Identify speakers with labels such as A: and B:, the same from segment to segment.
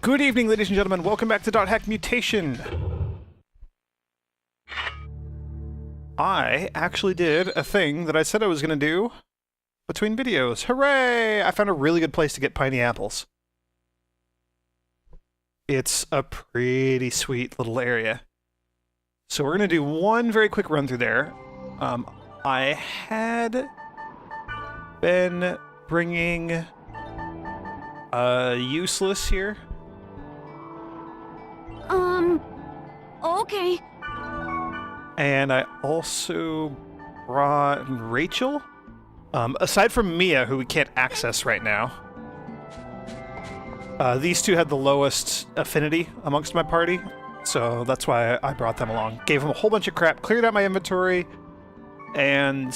A: Good evening, ladies and gentlemen. Welcome back to .hack Mutation. I actually did a thing that I said I was going to do between videos. Hooray! I found a really good place to get piney apples. It's a pretty sweet little area. So we're going to do one very quick run through there. I had been bringing Useless here.
B: Okay.
A: And I also brought Rachel. Aside from Mia, who we can't access right now. These two had the lowest affinity amongst my party, so that's why I brought them along. Gave them a whole bunch of crap, cleared out my inventory, and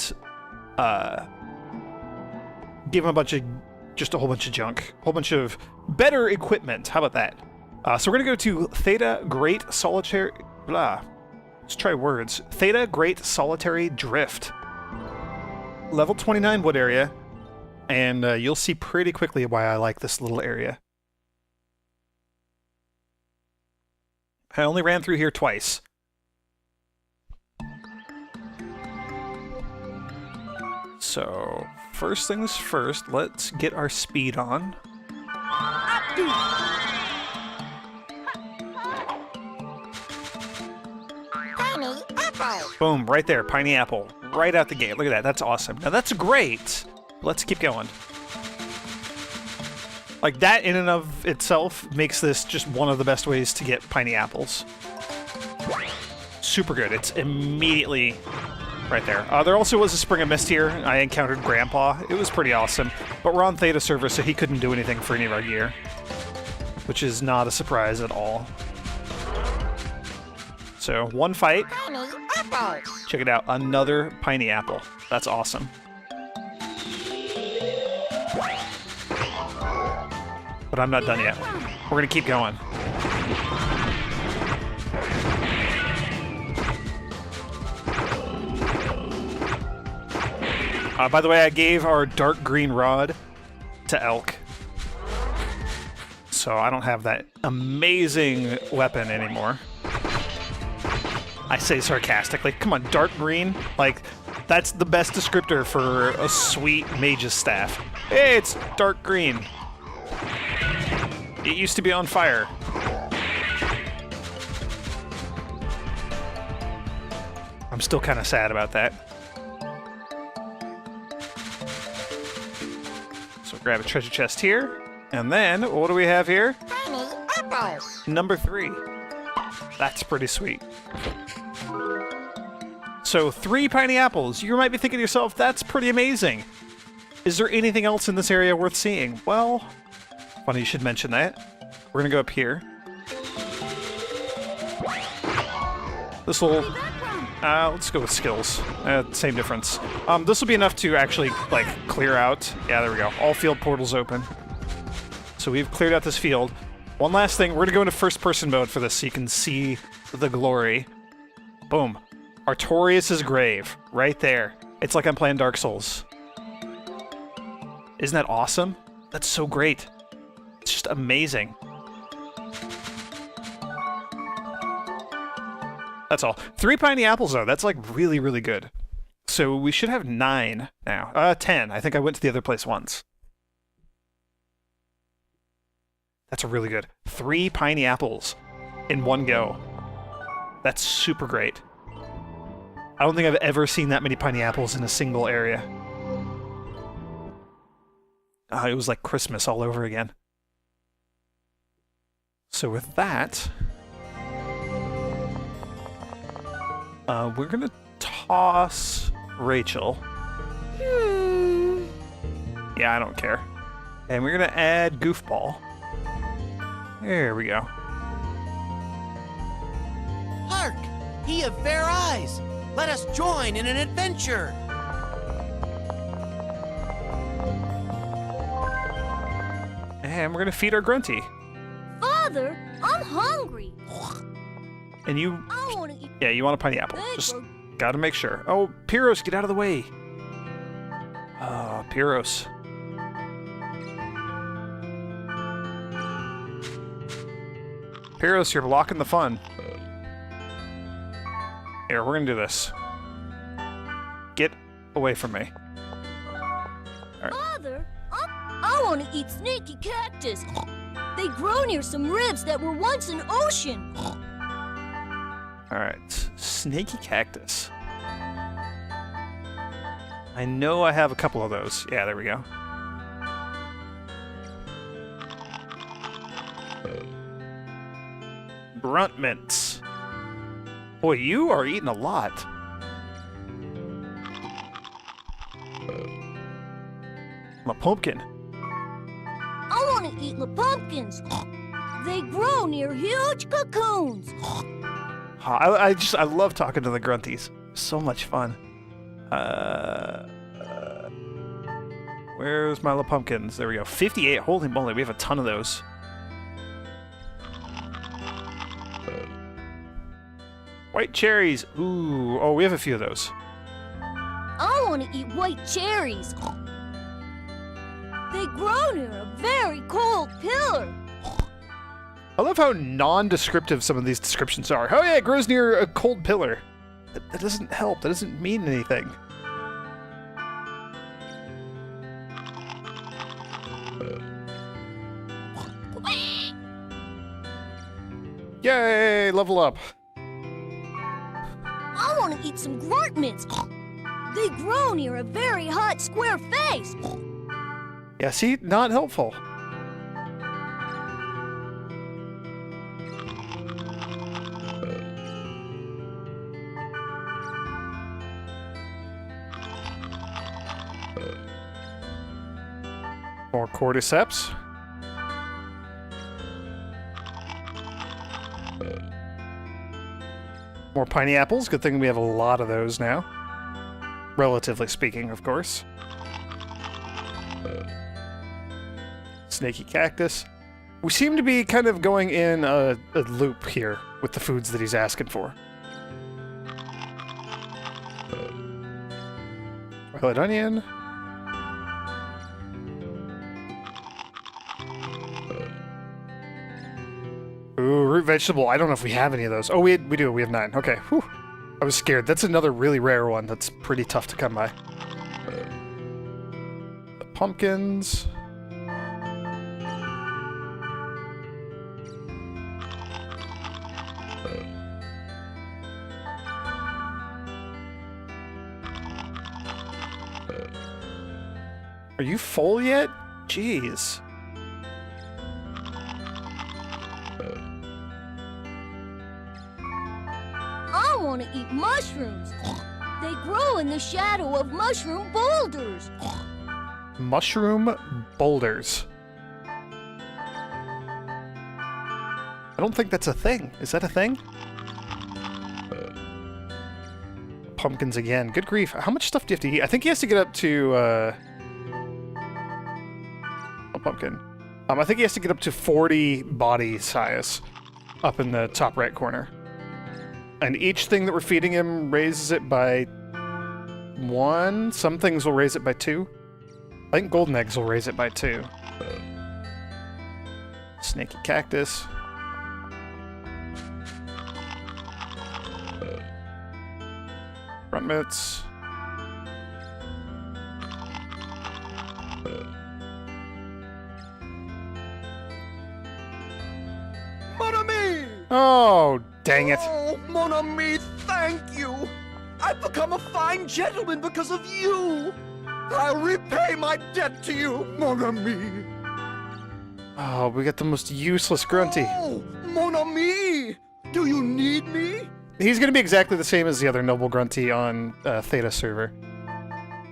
A: gave them just a whole bunch of junk. A whole bunch of better equipment. How about that? So we're gonna go to Theta Great Solitary... Blah. Let's try words. Theta Great Solitary Drift. Level 29 wood area, and you'll see pretty quickly why I like this little area. I only ran through here twice. So, first things first, let's get our speed on. Boom, right there, piney apple. Right out the gate. Look at that, that's awesome. Now that's great. Let's keep going. Like, that in and of itself makes this just one of the best ways to get piney apples. Super good. It's immediately right there. There also was a Spring of Mist here. I encountered Grandpa. It was pretty awesome. But we're on Theta server, so he couldn't do anything for any of our gear. Which is not a surprise at all. So, one fight. Check it out. Another piney apple. That's awesome. But I'm not done yet. We're gonna keep going. By the way, I gave our dark green rod to Elk. So I don't have that amazing weapon anymore. I say sarcastically. Come on, dark green? Like, that's the best descriptor for a sweet mage's staff. Hey, it's dark green. It used to be on fire. I'm still kind of sad about that. So grab a treasure chest here. And then, what do we have here? Number 3. That's pretty sweet. So, 3 piney apples. You might be thinking to yourself, that's pretty amazing. Is there anything else in this area worth seeing? Well, funny you should mention that. We're gonna go up here. This will... let's go with skills. Same difference. This will be enough to actually, like, clear out. Yeah, there we go. All field portals open. So we've cleared out this field. One last thing, we're gonna go into first-person mode for this so you can see the glory. Boom. Artorias' grave. Right there. It's like I'm playing Dark Souls. Isn't that awesome? That's so great. It's just amazing. That's all. 3 piney apples, though. That's, like, really, really good. So we should have 9 now. 10. I think I went to the other place once. That's really good. 3 piney apples in one go. That's super great. I don't think I've ever seen that many piney apples in a single area. It was like Christmas all over again. So with that, we're gonna toss Rachel. Yeah, I don't care. And we're gonna add Goofball. There we go.
C: Hark! He of fair eyes! Let us join in an adventure!
A: And we're gonna feed our Grunty.
B: Father, I'm hungry.
A: And you...
B: I want to eat.
A: Yeah, you want a piney apple. Just gotta make sure. Oh, Piros, get out of the way. Oh, Piros. Piros, you're blocking the fun. Here, we're gonna do this. Get away from me.
B: Father, I want to eat snaky cactus. They grow near some ribs that were once an ocean.
A: Alright, snaky cactus. I know I have a couple of those. Yeah, there we go. Brunt mints. Boy, you are eating a lot. My pumpkin.
B: I want to eat the pumpkins. They grow near huge cocoons.
A: I love talking to the grunties. So much fun. Where's my little pumpkins? There we go. 58. Holy moly, we have a ton of those. White cherries. Ooh. Oh, we have a few of those.
B: I want to eat white cherries. They grow near a very cold pillar.
A: I love how non-descriptive some of these descriptions are. Oh yeah, it grows near a cold pillar. That doesn't help. That doesn't mean anything. Yay! Level up.
B: I want to eat some grunt mints. They grow near a very hot square face.
A: Yeah, see? Not helpful. More cordyceps. More piney apples. Good thing we have a lot of those now. Relatively speaking, of course. Snaky cactus. We seem to be kind of going in a loop here with the foods that he's asking for. Violet onion. Ooh, root vegetable. I don't know if we have any of those. Oh, we do. We have 9. Okay. Whew. I was scared. That's another really rare one. That's pretty tough to come by. The pumpkins. Are you full yet? Jeez.
B: I want to eat mushrooms. They grow in the shadow of mushroom boulders.
A: Mushroom boulders. I don't think that's a thing. Is that a thing? Pumpkins again. Good grief. How much stuff do you have to eat? I think he has to get up to, a pumpkin. I think he has to get up to 40 body size up in the top right corner. And each thing that we're feeding him raises it by 1. Some things will raise it by 2. I think golden eggs will raise it by 2. Snaky cactus. Front mitts.
C: Mon ami!
A: Oh, dang it.
C: Oh, mon ami, thank you! I've become a fine gentleman because of you! I'll repay my debt to you, mon ami!
A: Oh, we got the most useless grunty.
C: Oh, mon ami! Do you need me?
A: He's gonna be exactly the same as the other noble grunty on Theta server.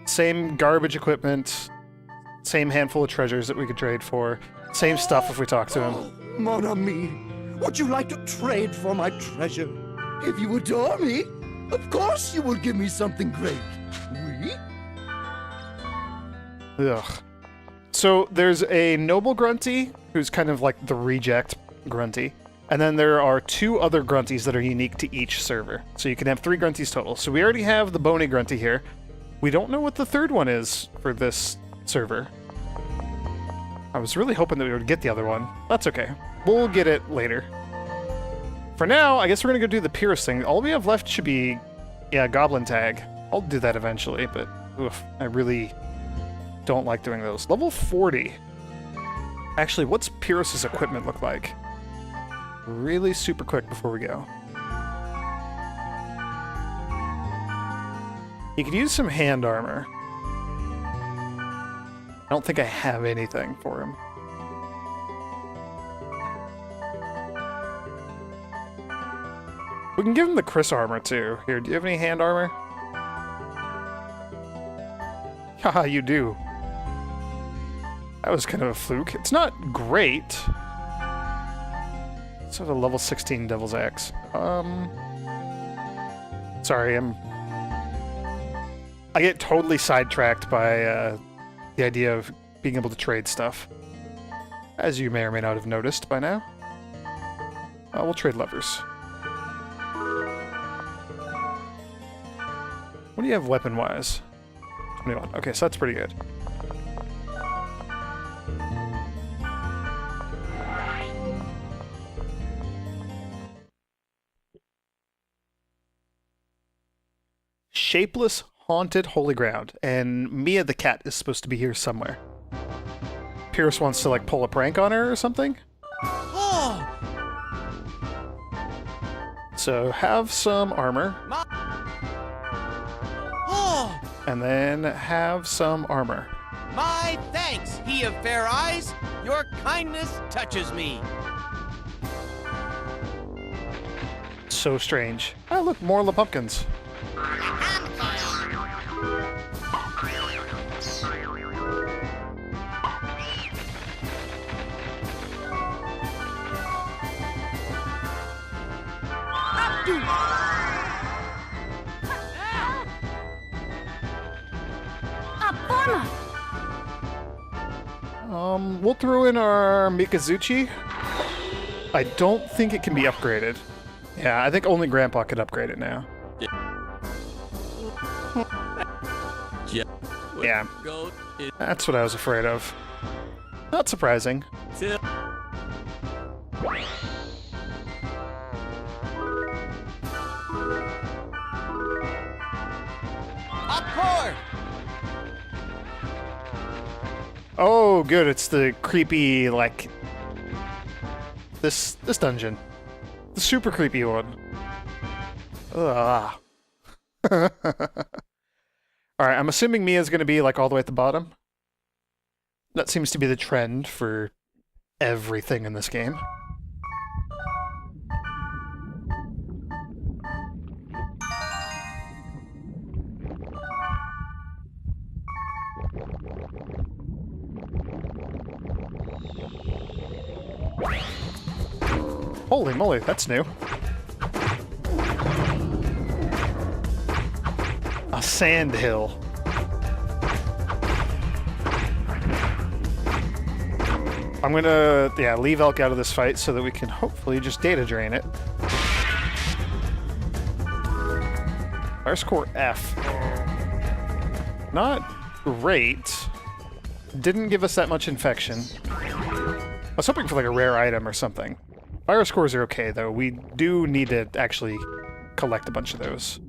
A: Same garbage equipment, same handful of treasures that we could trade for, same stuff if we talk to him.
C: Oh, mon ami, would you like to trade for my treasure? If you adore me, of course you will give me something great. Oui?
A: Ugh. So there's a noble grunty who's kind of like the reject grunty. And then there are 2 other grunties that are unique to each server. So you can have 3 grunties total. So we already have the bony grunty here. We don't know what the third one is for this server. I was really hoping that we would get the other one. That's okay. We'll get it later. For now, I guess we're gonna go do the Piros thing. All we have left should be, yeah, Goblin Tag. I'll do that eventually, but oof, I really don't like doing those. Level 40. Actually, what's Piros' equipment look like? Really super quick before we go. He could use some hand armor. I don't think I have anything for him. We can give him the Chris armor, too. Here, do you have any hand armor? Haha, you do. That was kind of a fluke. It's not great. Let's have a level 16 Devil's Axe. Sorry, I get totally sidetracked by the idea of being able to trade stuff. As you may or may not have noticed by now. We'll trade levers. What do you have weapon-wise? 21. Okay, so that's pretty good. Shapeless, haunted holy ground, and Mia the cat is supposed to be here somewhere. Piros wants to, like, pull a prank on her or something?
C: Oh!
A: So, have some armor.
C: Oh!
A: And then have some armor.
D: My thanks, he of fair eyes. Your kindness touches me.
A: So strange. Oh, look, more La Pumpkins. We'll throw in our Mikazuchi. I don't think it can be upgraded. Yeah, I think only Grandpa could upgrade it now. Yeah, that's what I was afraid of. Not surprising.
D: Upward!
A: Oh, good. It's the creepy, like, this dungeon. The super creepy one. Ugh. Alright, I'm assuming Mia's gonna be, like, all the way at the bottom. That seems to be the trend for everything in this game. Holy moly, that's new. A sand hill. I'm gonna, yeah, leave Elk out of this fight so that we can hopefully just data drain it. Fire score F. Not great. Didn't give us that much infection. I was hoping for like a rare item or something. Fire scores are okay, though. We do need to actually collect a bunch of those.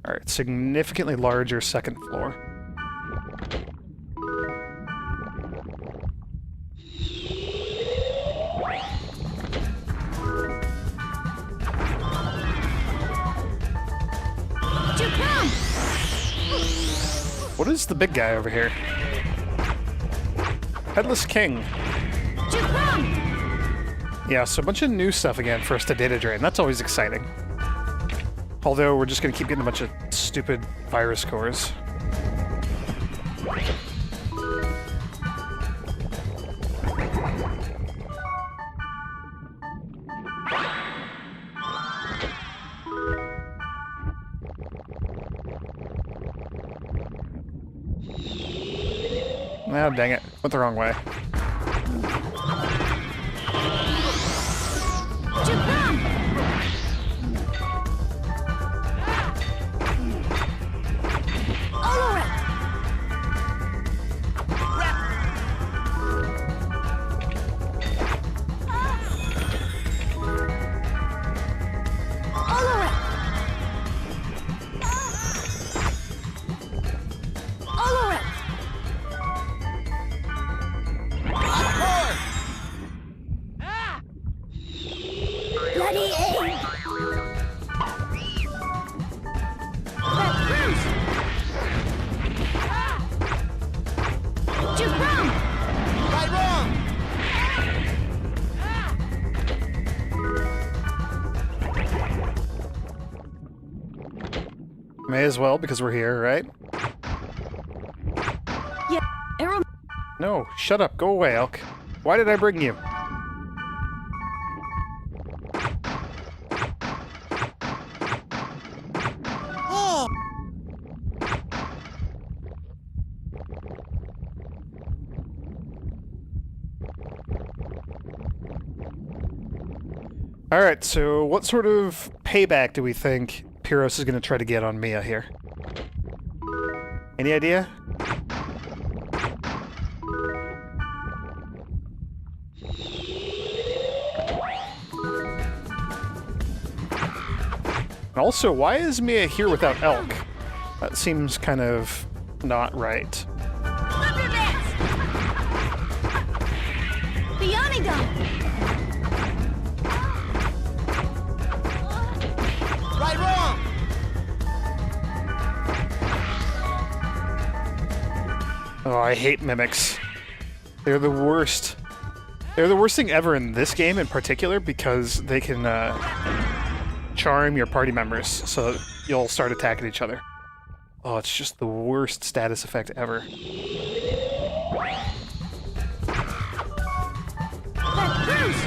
A: Alright, significantly larger second floor. What is the big guy over here? Headless King. Yeah, so a bunch of new stuff again for us to data drain. That's always exciting. Although we're just gonna keep getting a bunch of stupid virus cores. Oh, dang it. Went the wrong way. May as well, because we're here, right?
B: Yeah, Arrow.
A: No, shut up. Go away, Elk. Why did I bring you?
D: Oh!
A: Alright, so what sort of payback do we think Piros is going to try to get on Mia here? Any idea? Also, why is Mia here without Elk? That seems kind of not right.
B: Thunder Dance! Bionigon!
D: Right, wrong!
A: Oh, I hate mimics. They're the worst. They're the worst thing ever in this game in particular because they can charm your party members so you'll start attacking each other. Oh, it's just the worst status effect ever.
B: That Bruce!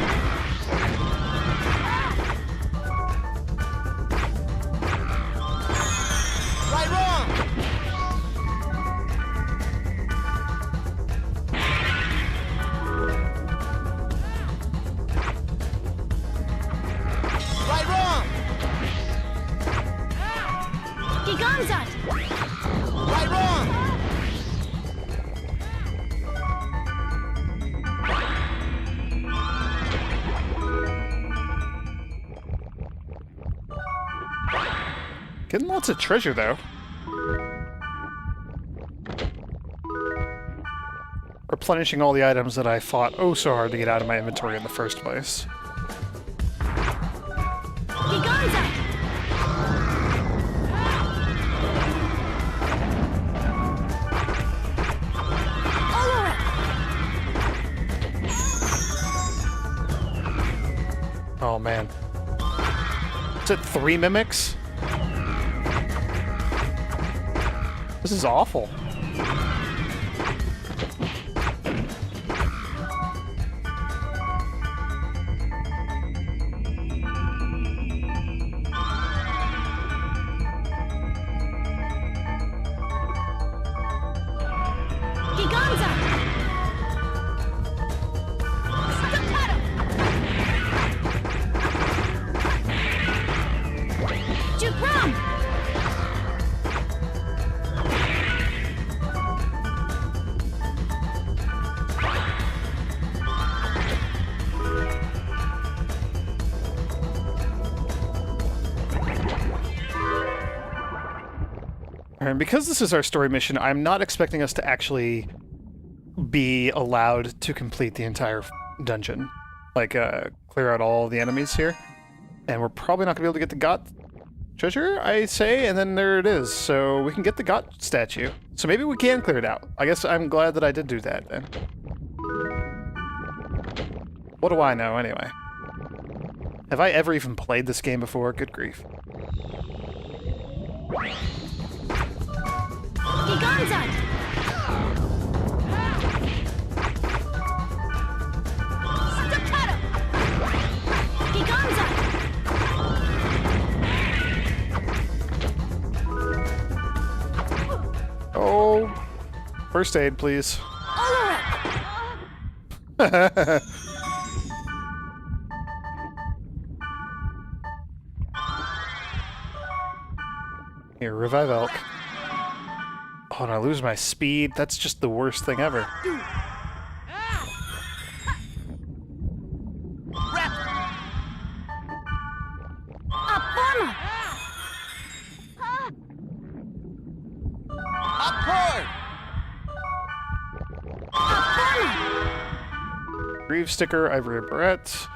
D: Right, wrong! Right, wrong!
B: Giganzat!
D: Right, wrong!
A: Getting lots of treasure, though. Replenishing all the items that I fought oh so hard to get out of my inventory in the first place.
B: Giganzat! Olorek!
A: Oh, man. Is it 3 mimics? This is awful.
B: Giganzat! Staccato! Jukram!
A: And because this is our story mission, I'm not expecting us to actually be allowed to complete the entire dungeon. Like, clear out all the enemies here. And we're probably not going to be able to get the Got treasure, I say, and then there it is. So we can get the Got statue. So maybe we can clear it out. I guess I'm glad that I did do that, then. What do I know, anyway? Have I ever even played this game before? Good grief.
B: Giganzat! Staccato! Giganzat!
A: Oh, first aid, please.
B: Olorek!
A: Here, revive Elk. Oh, and I lose my speed. That's just the worst thing ever.
B: Apama!
D: Upward!
B: Apama!
A: Grieve sticker, ivory barrette.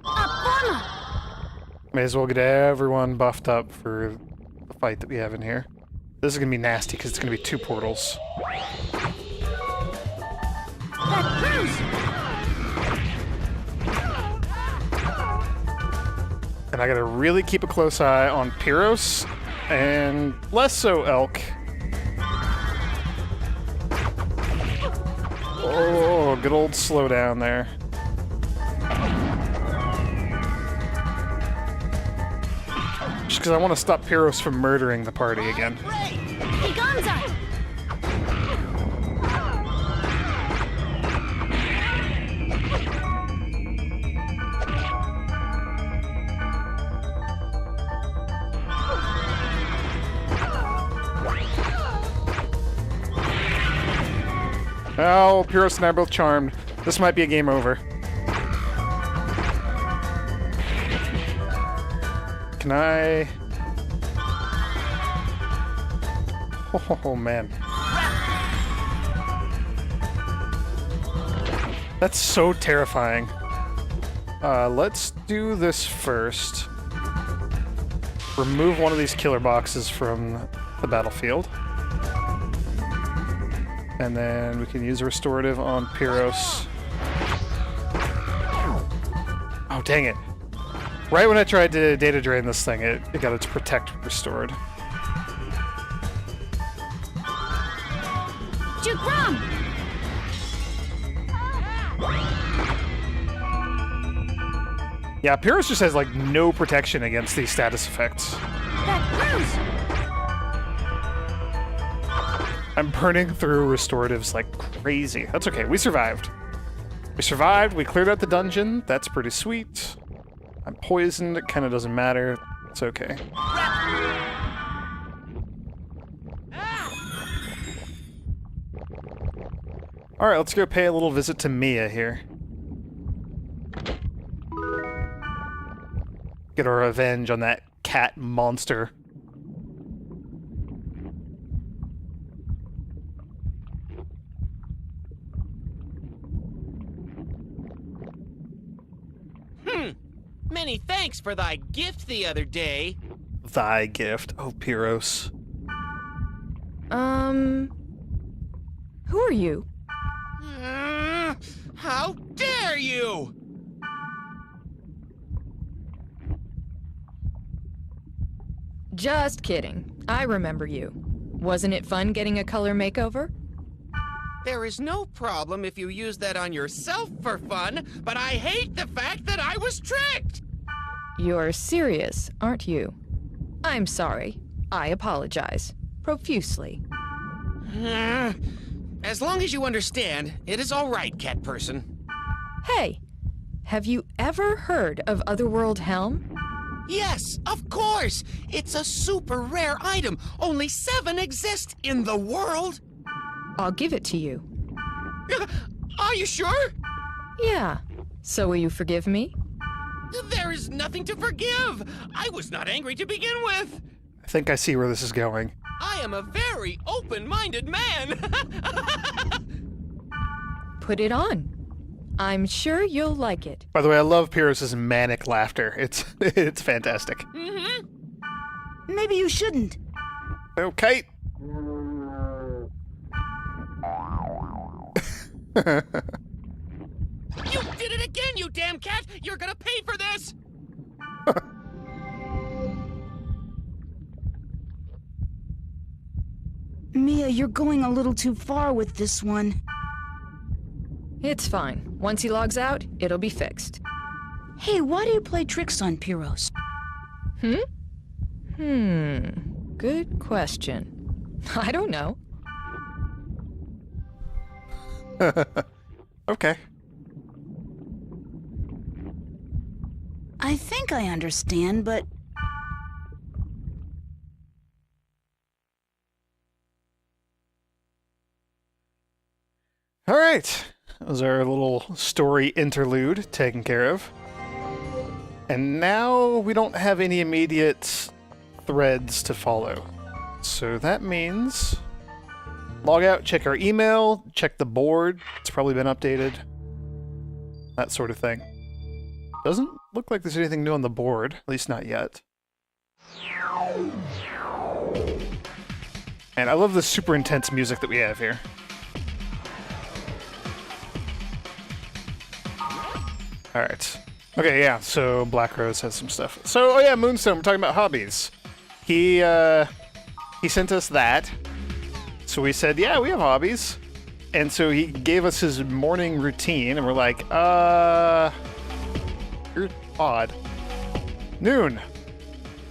B: Apama!
A: May as well get everyone buffed up for the fight that we have in here. This is gonna be nasty because it's gonna be 2 portals.
B: That Bruce!
A: And I gotta really keep a close eye on Piros, and less so Elk. Oh, good old slowdown there. Just because I want to stop Piros from murdering the party again.
B: Higanza!
A: Oh, Piros and I are both charmed. This might be a game over. Can I... Oh, man. That's so terrifying. Let's do this first. Remove one of these killer boxes from the battlefield. And then we can use a restorative on Piros. Oh, dang it. Right when I tried to data drain this thing, it got its protect restored.
B: Jukram!
A: Yeah, Piros just has, like, no protection against these status effects.
B: That bruise!
A: I'm burning through restoratives like crazy. That's okay, we survived. We survived, we cleared out the dungeon. That's pretty sweet. I'm poisoned, it kinda doesn't matter. It's okay. Alright, let's go pay a little visit to Mia here. Get our revenge on that cat monster.
D: Many thanks for thy gift the other day.
A: Thy gift. Oh, Piros.
E: Who are you?
D: How dare you!
E: Just kidding. I remember you. Wasn't it fun getting a color makeover?
D: There is no problem if you use that on yourself for fun, but I hate the fact that I was tricked!
E: You're serious, aren't you? I'm sorry. I apologize. Profusely.
D: As long as you understand, it is all right, cat person.
E: Hey, have you ever heard of Otherworld Helm?
D: Yes, of course! It's a super rare item. Only 7 exist in the world.
E: I'll give it to you.
D: Are you sure?
E: Yeah. So will you forgive me?
D: There is nothing to forgive. I was not angry to begin with.
A: I think I see where this is going.
D: I am a very open-minded man.
E: Put it on. I'm sure you'll like it.
A: By the way, I love Piros' manic laughter. It's fantastic.
D: Mm-hmm.
B: Maybe you shouldn't.
A: Okay.
D: You did it again, you damn cat! You're gonna pay for this!
B: Mia, you're going a little too far with this one.
E: It's fine. Once he logs out, it'll be fixed.
B: Hey, why do you play tricks on Piros?
E: Good question. I don't know.
A: Okay.
B: I think I understand, but...
A: All right. That was our little story interlude taken care of. And now we don't have any immediate threads to follow. So that means log out, check our email, check the board. It's probably been updated. That sort of thing. Doesn't look like there's anything new on the board, at least not yet. And I love the super intense music that we have here. Alright. Okay, yeah, so Black Rose has some stuff. So, oh yeah, Moonstone, we're talking about hobbies. He sent us that. So we said, yeah, we have hobbies. And so he gave us his morning routine, and we're like, you're odd. Noon.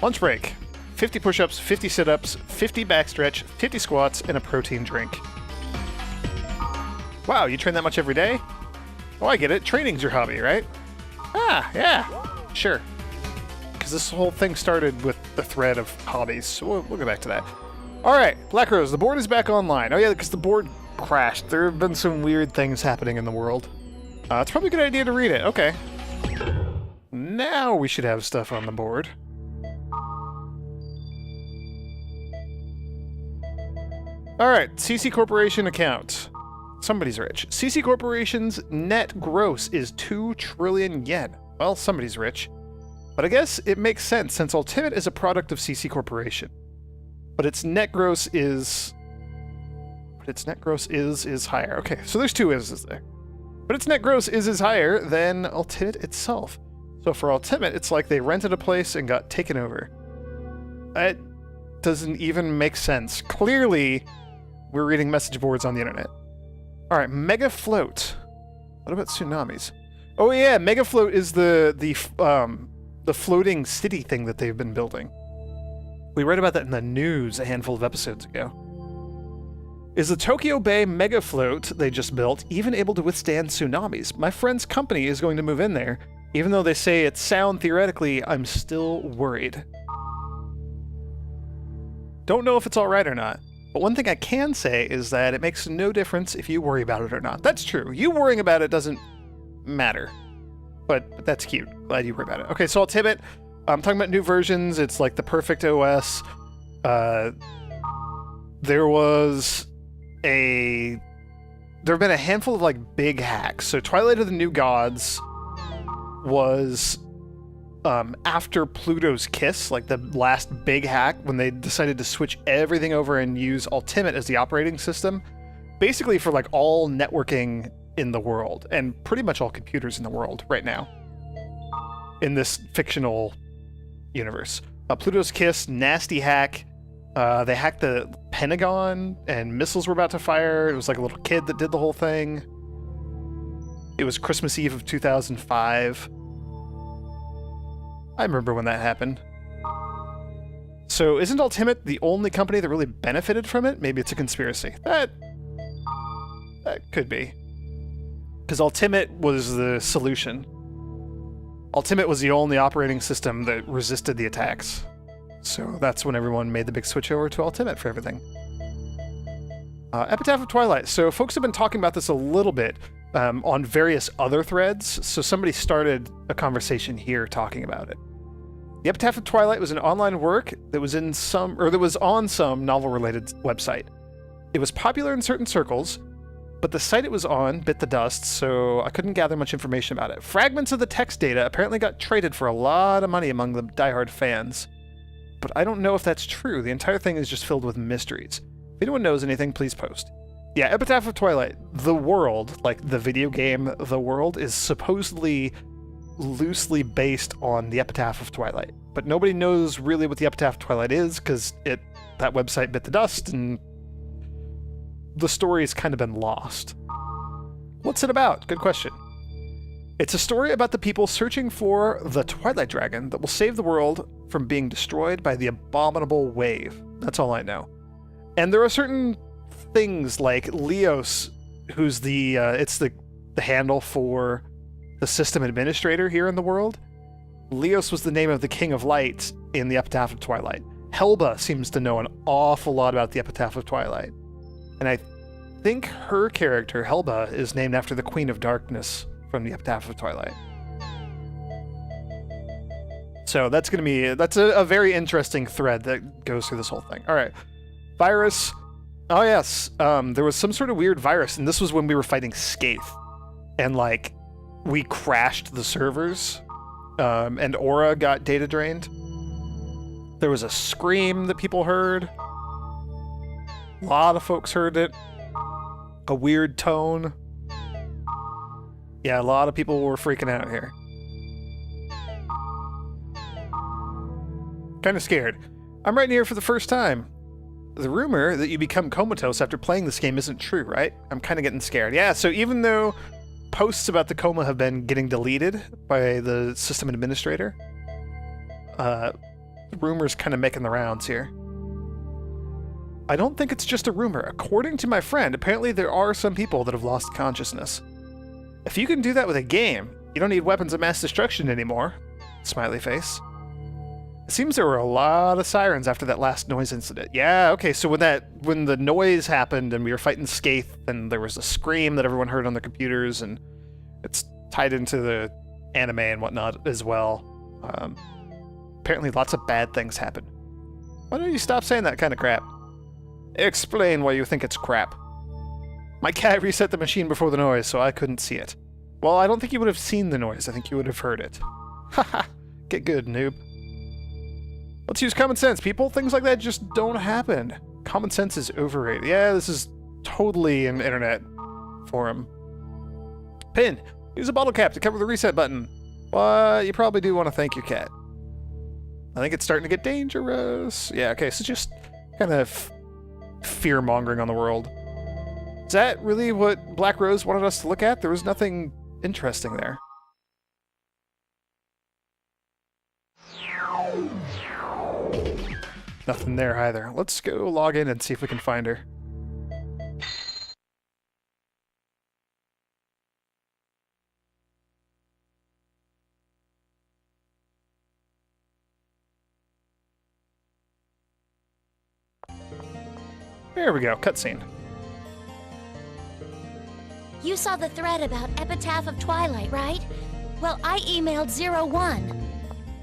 A: Lunch break. 50 push-ups, 50 sit-ups, 50 backstretch, 50 squats, and a protein drink. Wow, you train that much every day? Oh, I get it. Training's your hobby, right? Ah, yeah, sure. Because this whole thing started with the thread of hobbies, so we'll go back to that. All right, Black Rose, the board is back online. Oh yeah, because the board crashed. There have been some weird things happening in the world. It's probably a good idea to read it. Okay. Now we should have stuff on the board. All right, CC Corporation account. Somebody's rich. CC Corporation's net gross is 2 trillion yen. Well, somebody's rich. But I guess it makes sense since Ultimate is a product of CC Corporation. But its net gross is... is higher. Okay, so there's 2 is's there. But its net gross is higher than Ultimate itself. So for Ultimate, it's like they rented a place and got taken over. That doesn't even make sense. Clearly, we're reading message boards on the internet. All right, Mega Float. What about tsunamis? Oh yeah, Mega Float is the floating city thing that they've been building. We read about that in the news a handful of episodes ago. Is the Tokyo Bay Mega Float they just built even able to withstand tsunamis? My friend's company is going to move in there. Even though they say it's sound theoretically, I'm still worried. Don't know if it's all right or not. But one thing I can say is that it makes no difference if you worry about it or not. That's true. You worrying about it doesn't matter. But that's cute. Glad you worry about it. Okay, so Ultimate. I'm talking about new versions. It's like the perfect OS. There have been a handful of like big hacks. So Twilight of the New Gods was after Pluto's Kiss, like the last big hack, when they decided to switch everything over and use Ultimate as the operating system, basically for like all networking in the world, and pretty much all computers in the world right now, in this fictional universe. Pluto's Kiss, nasty hack. They hacked the Pentagon, and missiles were about to fire. It was like a little kid that did the whole thing. It was Christmas Eve of 2005. I remember when that happened. So isn't Ultimate the only company that really benefited from it? Maybe it's a conspiracy. That could be. Because Ultimate was the solution. Ultimate was the only operating system that resisted the attacks. So that's when everyone made the big switch over to Ultimate for everything. Epitaph of Twilight. So folks have been talking about this a little bit on various other threads. So somebody started a conversation here talking about it. The Epitaph of Twilight was an online work that was on some novel-related website. It was popular in certain circles, but the site it was on bit the dust, so I couldn't gather much information about it. Fragments of the text data apparently got traded for a lot of money among the diehard fans. But I don't know if that's true. The entire thing is just filled with mysteries. If anyone knows anything, please post. Yeah, Epitaph of Twilight. The world, like the video game The World, is supposedly loosely based on the Epitaph of Twilight. But nobody knows really what the Epitaph of Twilight is, because that website bit the dust, and the story has kind of been lost. What's it about? Good question. It's a story about the people searching for the Twilight Dragon that will save the world from being destroyed by the abominable wave. That's all I know. And there are certain things like Leos, who's it's the handle for the system administrator here in the world. Leos was the name of the King of Light in the Epitaph of Twilight. Helba seems to know an awful lot about the Epitaph of Twilight. And I think her character, Helba, is named after the Queen of Darkness from the Epitaph of Twilight. So that's a very interesting thread that goes through this whole thing. All right. Virus. Oh, yes. There was some sort of weird virus, and this was when we were fighting Scathe. And, like, we crashed the servers, and Aura got data drained. There was a scream that people heard. A lot of folks heard it. A weird tone. Yeah, a lot of people were freaking out here. Kind of scared. I'm writing here for the first time. The rumor that you become comatose after playing this game isn't true, right? I'm kind of getting scared. Yeah, so even though posts about the coma have been getting deleted by the system administrator, rumors kind of making the rounds here. I don't think it's just a rumor. According to my friend, apparently there are some people that have lost consciousness. If you can do that with a game, you don't need weapons of mass destruction anymore. Smiley face. It seems there were a lot of sirens after that last noise incident. Yeah, okay, so when the noise happened and we were fighting Skaith and there was a scream that everyone heard on the computers, and it's tied into the anime and whatnot as well. Apparently lots of bad things happen. Why don't you stop saying that kind of crap? Explain why you think it's crap. My cat reset the machine before the noise, so I couldn't see it. Well, I don't think you would have seen the noise. I think you would have heard it. Haha, get good, noob. Let's use common sense, people. Things like that just don't happen. Common sense is overrated. Yeah, this is totally an internet forum. Pin, use a bottle cap to cover the reset button. But you probably do want to thank your cat. I think it's starting to get dangerous. Yeah, okay, so just kind of fear-mongering on the world. Is that really what Black Rose wanted us to look at? There was nothing interesting there. Nothing there either. Let's go log in and see if we can find her. There we go, cutscene.
B: You saw the thread about Epitaph of Twilight, right? Well, I emailed 01.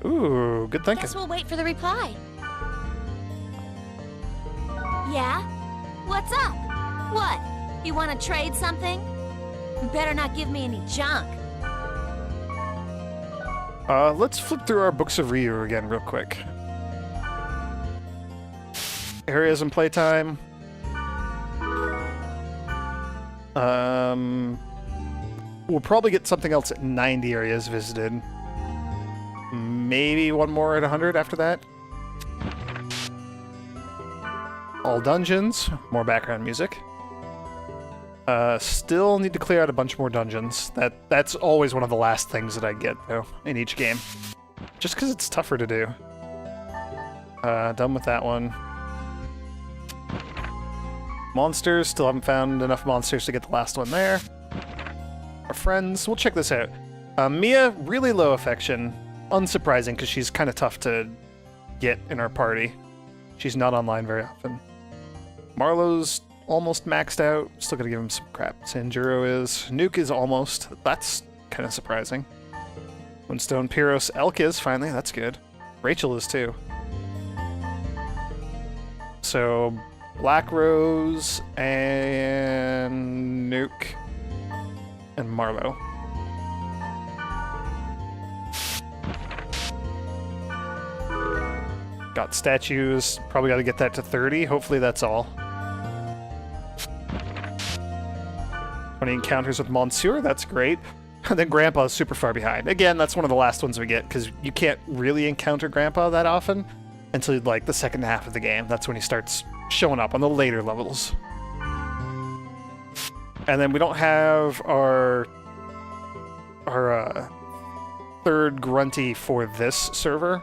A: Ooh, good thinking.
B: Guess we'll wait for the reply. Yeah? What's up? What? You want to trade something? You better not give me any junk.
A: Let's flip through our books of Ryu again real quick. Areas and playtime. We'll probably get something else at 90 areas visited. Maybe one more at 100 after that. All dungeons, more background music. Still need to clear out a bunch more dungeons. That's always one of the last things that I get, though, in each game. Just because it's tougher to do. Done with that one. Monsters, still haven't found enough monsters to get the last one there. Our friends, we'll check this out. Mia, really low affection. Unsurprising, because she's kind of tough to get in our party. She's not online very often. Marlowe's almost maxed out. Still gotta give him some crap. Sanjuro is. Nuke is almost. That's kind of surprising. Moonstone, Piros, Elk is, finally. That's good. Rachel is, too. So, Black Rose and Nuke and Marlowe. Got statues. Probably got to get that to 30. Hopefully that's all. 20 encounters with Monsieur. That's great. And then Grandpa's super far behind. Again, that's one of the last ones we get, because you can't really encounter Grandpa that often until, like, the second half of the game. That's when he starts showing up on the later levels. And then we don't have our third grunty for this server,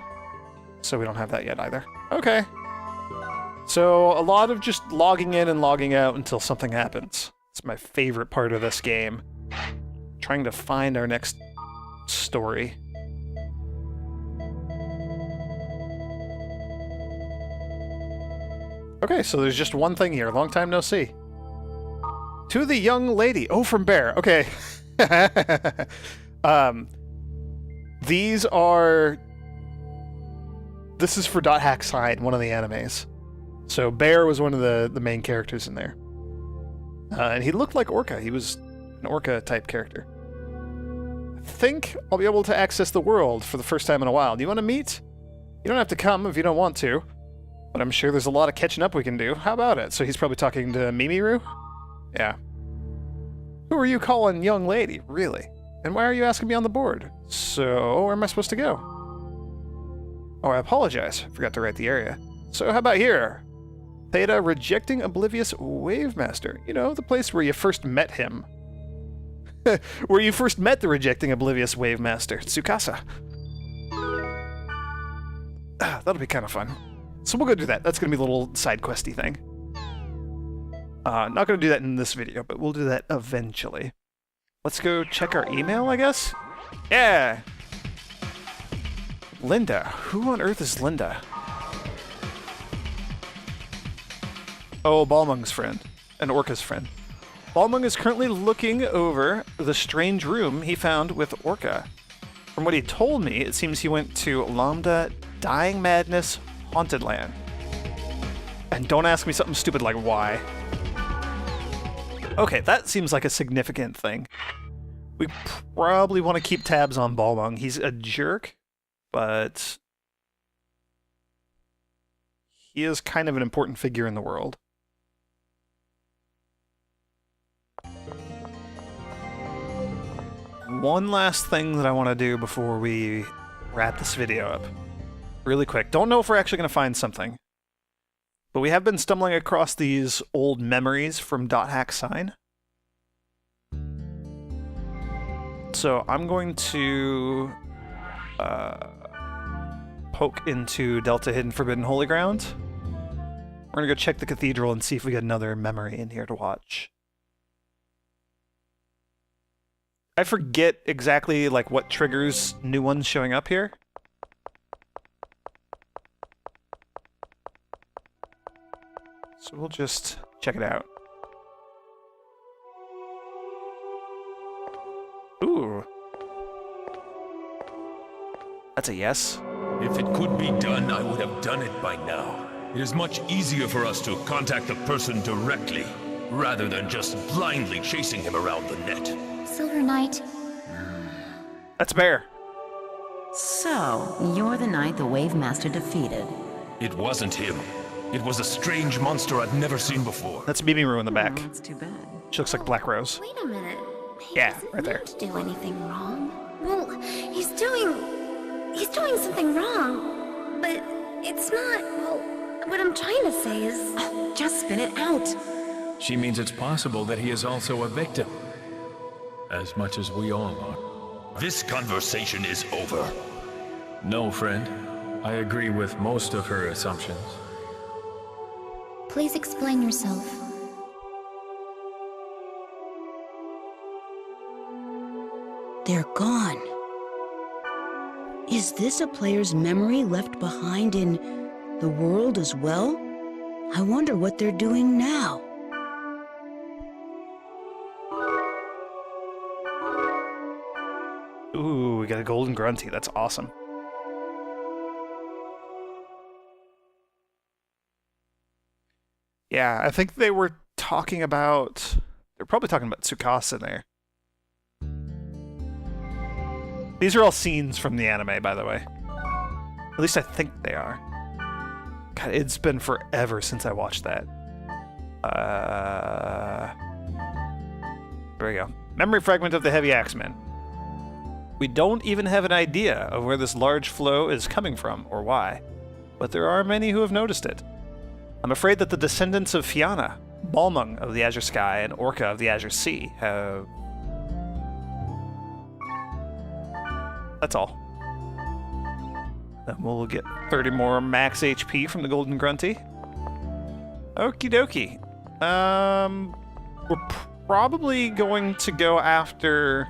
A: so we don't have that yet either. Okay. So a lot of just logging in and logging out until something happens. It's my favorite part of this game. Trying to find our next story. Okay, so there's just one thing here. Long time no see. To the young lady. Oh, from Bear. Okay. These are... This is for Dot Hack Side, one of the animes. So Bear was one of the main characters in there. And he looked like Orca. He was an Orca-type character. I think I'll be able to access the world for the first time in a while. Do you want to meet? You don't have to come if you don't want to. But I'm sure there's a lot of catching up we can do. How about it? So he's probably talking to Mimiru? Yeah. Who are you calling young lady? Really? And why are you asking me on the board? So, where am I supposed to go? Oh, I apologize. I forgot to write the area. So how about here? Theta rejecting Oblivious Wavemaster. You know, the place where you first met him. Where you first met the rejecting Oblivious Wavemaster, Tsukasa. That'll be kind of fun. So we'll go do that. That's going to be a little side questy thing. Not going to do that in this video, but we'll do that eventually. Let's go check our email, I guess? Yeah! Linda. Who on earth is Linda? Oh, Balmung's friend. An Orca's friend. Balmung is currently looking over the strange room he found with Orca. From what he told me, it seems he went to Lambda Dying Madness Haunted Land. And don't ask me something stupid like why. Okay, that seems like a significant thing. We probably want to keep tabs on Balmung. He's a jerk, but he is kind of an important figure in the world. One last thing that I want to do before we wrap this video up. Really quick. Don't know if we're actually going to find something. But we have been stumbling across these old memories from .hack sign. So I'm going to poke into Delta Hidden Forbidden Holy Ground. We're going to go check the cathedral and see if we get another memory in here to watch. I forget exactly like what triggers new ones showing up here. So we'll just check it out. Ooh. That's a yes.
F: If it could be done, I would have done it by now. It is much easier for us to contact the person directly, rather than just blindly chasing him around the net.
G: Silver Knight.
A: That's Bear.
H: So, you're the knight the Wavemaster defeated.
F: It wasn't him. It was a strange monster I've never seen before.
A: That's Mimiru in the back.
H: That's too bad.
A: She looks like Black Rose.
G: Wait a minute. He
A: Yeah,
G: doesn't
A: right there.
G: mean to do anything wrong. Well, he's doing something wrong, but it's not. Well, what I'm trying to say is,
H: Just spit it out.
I: She means it's possible that he is also a victim. As much as we all are.
F: This conversation is over.
I: No, friend. I agree with most of her assumptions.
G: please explain yourself.
J: They're gone. Is this a player's memory left behind in the world as well? I wonder what they're doing now.
A: Ooh, we got a golden grunty. That's awesome. Yeah, I think they were talking about... They're probably talking about Tsukasa there. These are all scenes from the anime, by the way. At least I think they are. God, it's been forever since I watched that. There we go. Memory fragment of the Heavy Axeman. We don't even have an idea of where this large flow is coming from or why, but there are many who have noticed it. I'm afraid that the descendants of Fianna, Balmung of the Azure Sky, and Orca of the Azure Sea have... That's all. Then we'll get 30 more max HP from the Golden Grunty. Okie dokie. We're probably going to go after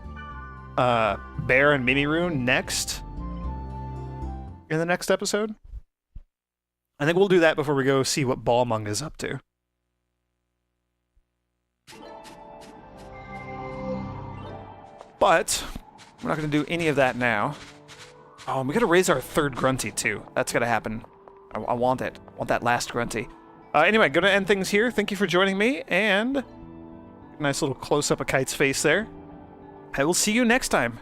A: Bear and Mimiru next in the next episode. I think we'll do that before we go see what Balmung is up to. But we're not going to do any of that now. Oh, and we got to raise our third Grunty too. That's got to happen. I want it. I want that last Grunty. Anyway, going to end things here. Thank you for joining me, and nice little close-up of Kite's face there. I will see you next time.